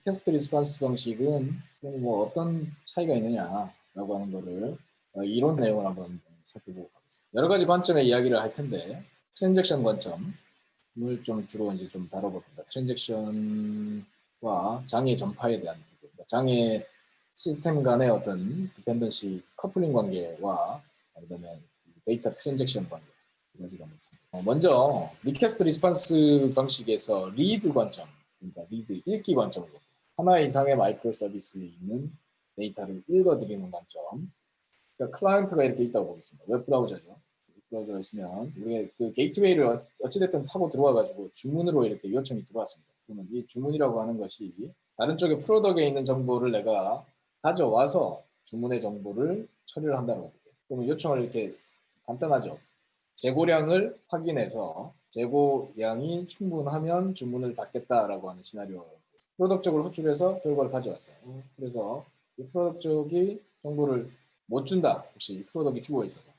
리퀘스트 리스폰스 방식은 뭐 어떤 차이가 있느냐라고 하는 거를 이론 내용을 한번 살펴보고 가겠습니다. 여러 가지 관점의 이야기를 할 텐데 트랜잭션 관점을 좀 주로 이제 좀 다뤄봅니다. 트랜잭션과 장애 전파에 대한 부분, 장애 시스템 간의 어떤 디펜던시 커플링 관계와 그다음에 데이터 트랜잭션 관계 먼저 리퀘스트 리스폰스 방식에서 리드 관점, 그러니까 리드 읽기 관점으로 하나 이상의 마이크로 서비스에 있는 데이터를 읽어드리는 관점. 그러니까 클라이언트가 이렇게 있다고 보겠습니다. 웹브라우저죠. 웹브라우저가 있으면 우리가 그 게이트웨이를 어찌됐든 타고 들어와가지고 주문으로 이렇게 요청이 들어왔습니다. 그러면 이 주문이라고 하는 것이 다른 쪽에 프로덕에 있는 정보를 내가 가져와서 주문의 정보를 처리를 한다고 볼게요. 그러면 요청을 이렇게 간단하죠. 재고량을 확인해서 재고량이 충분하면 주문을 받겠다라고 하는 시나리오. 프로덕 쪽을 호출해서 결과를 가져왔어요. 그래서 이 프로덕 쪽이 정보를 못 준다. 혹시 프로덕이 죽어 있어서.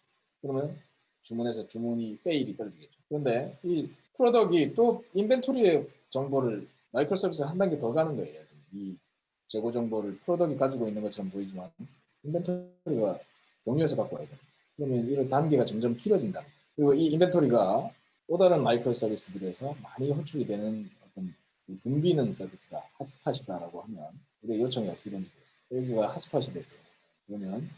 그러면 주문에서 주문이 페일이 떨어지겠죠. 그런데 이 프로덕이 또 인벤토리의 정보를 마이크로 서비스가 한 단계 더 가는 거예요. 이 재고 정보를 프로덕이 가지고 있는 것처럼 보이지만 인벤토리가 공유해서 갖고 와야 돼요. 그러면 이런 단계가 점점 길어진다. 그리고 이 인벤토리가 또 다른 마이크로 서비스들에서 많이 호출이 되는 어떤 붐비는 서비스다, 핫스팟이다라고 하면 우리의 요청이 어떻게 되는지 모르겠어요. 여기가 핫스팟이 됐어요. 그러면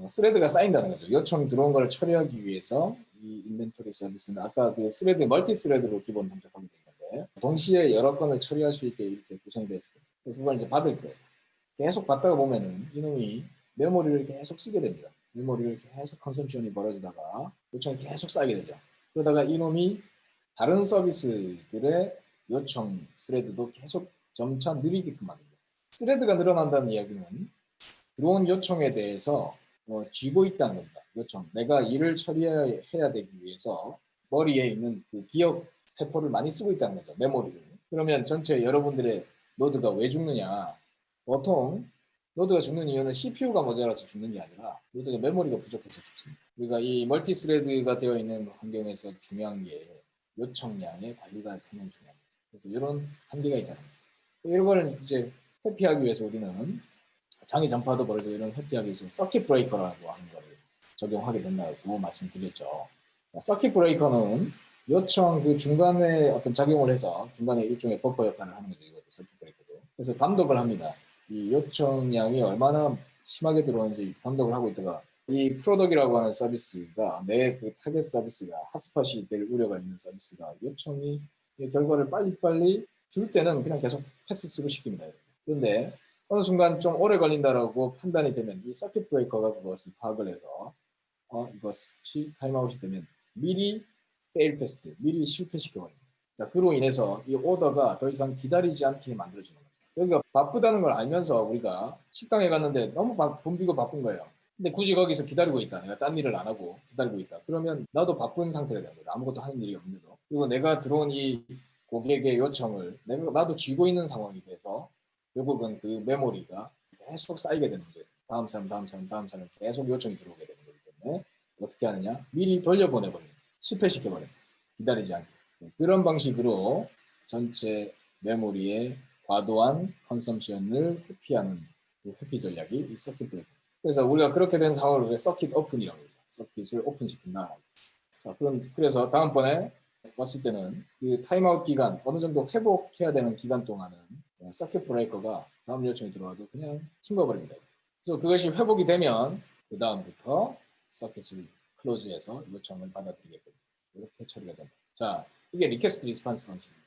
스레드가 쌓인다는 거죠. 요청이 들어온 걸 처리하기 위해서 이 인벤토리 서비스는 아까 그 스레드, 멀티 스레드로 기본 동작하게 되는데 동시에 여러 건을 처리할 수 있게 이렇게 구성이 되어 있어요. 그걸 이제 받을 거예요. 계속 받다가 보면은 이놈이 메모리를 계속 쓰게 됩니다. 메모리를 계속 컨섬션이 벌어지다가 요청이 계속 쌓이게 되죠. 그러다가 이놈이 다른 서비스들의 요청 스레드도 계속 점차 느리게끔 합니다. 스레드가 늘어난다는 이야기는 들어온 요청에 대해서 쥐고 있다는 겁니다. 요청. 내가 일을 처리해야 되기 위해서 머리에 있는 그 기억 세포를 많이 쓰고 있다는 거죠. 메모리를. 그러면 전체 여러분들의 노드가 왜 죽느냐. 보통 노드가 죽는 이유는 CPU가 모자라서 죽는 게 아니라 노드가 메모리가 부족해서 죽습니다. 우리가 이 멀티 스레드가 되어 있는 환경에서 중요한 게 요청량의 관리가 상당히 중요합니다. 그래서 이런 한계가 있다는 거예요. 이런 걸 이제 회피하기 위해서 우리는 장애 전파도 벌어져 이런 회피하기 위해서 서킷 브레이커라고 하는 걸 적용하게 된다고 말씀드렸죠. 서킷 브레이커는 요청 그 중간에 어떤 작용을 해서 중간에 일종의 버퍼 역할을 하는 거죠. 이것도 서킷 브레이커도. 그래서 감독을 합니다. 이 요청량이 얼마나 심하게 들어오는지 감독을 하고 있다가 이 프로덕이라고 하는 서비스가 내 그 타겟 서비스가 핫스팟이 될 우려가 있는 서비스가 요청이 결과를 빨리빨리 줄 때는 그냥 계속 패스 스루 시킵니다. 그런데 어느 순간 좀 오래 걸린다라고 판단이 되면 이 서킷 브레이커가 그것을 파악을 해서 이것이 타임아웃이 되면 미리 페일 패스트, 미리 실패시켜버립니다. 자, 그로 인해서 이 오더가 더 이상 기다리지 않게 만들어주는 겁니다. 여기가 바쁘다는 걸 알면서 우리가 식당에 갔는데 너무 붐비고 바쁜 거예요. 근데 굳이 거기서 기다리고 있다. 내가 딴 일을 안 하고 기다리고 있다. 그러면 나도 바쁜 상태가 되는 거예요. 아무것도 하는 일이 없는데도. 그리고 내가 들어온 이 고객의 요청을 나도 쥐고 있는 상황이 돼서 결국은 그 메모리가 계속 쌓이게 되는 거예요. 다음 사람 계속 요청이 들어오게 되는 거기 때문에 어떻게 하느냐? 미리 돌려보내버립니다. 실패시켜버립니다. 기다리지 않게. 그런 방식으로 전체 메모리의 과도한 컨섬션을 회피하는 그 회피 전략이 이 서킷 브레이커. 그래서 우리가 그렇게 된 상황을 서킷 오픈이라고 하죠. 서킷을 오픈시킨다. 그래서 다음번에 왔을 때는 그 타임아웃 기간, 어느 정도 회복해야 되는 기간 동안은 서킷 브레이커가 다음 요청이 들어와도 그냥 튕겨버립니다. 그래서 그것이 회복이 되면 그 다음부터 서킷을 클로즈해서 요청을 받아들이게끔 이렇게 처리가 됩니다. 자, 이게 리퀘스트 리스폰스 방식입니다.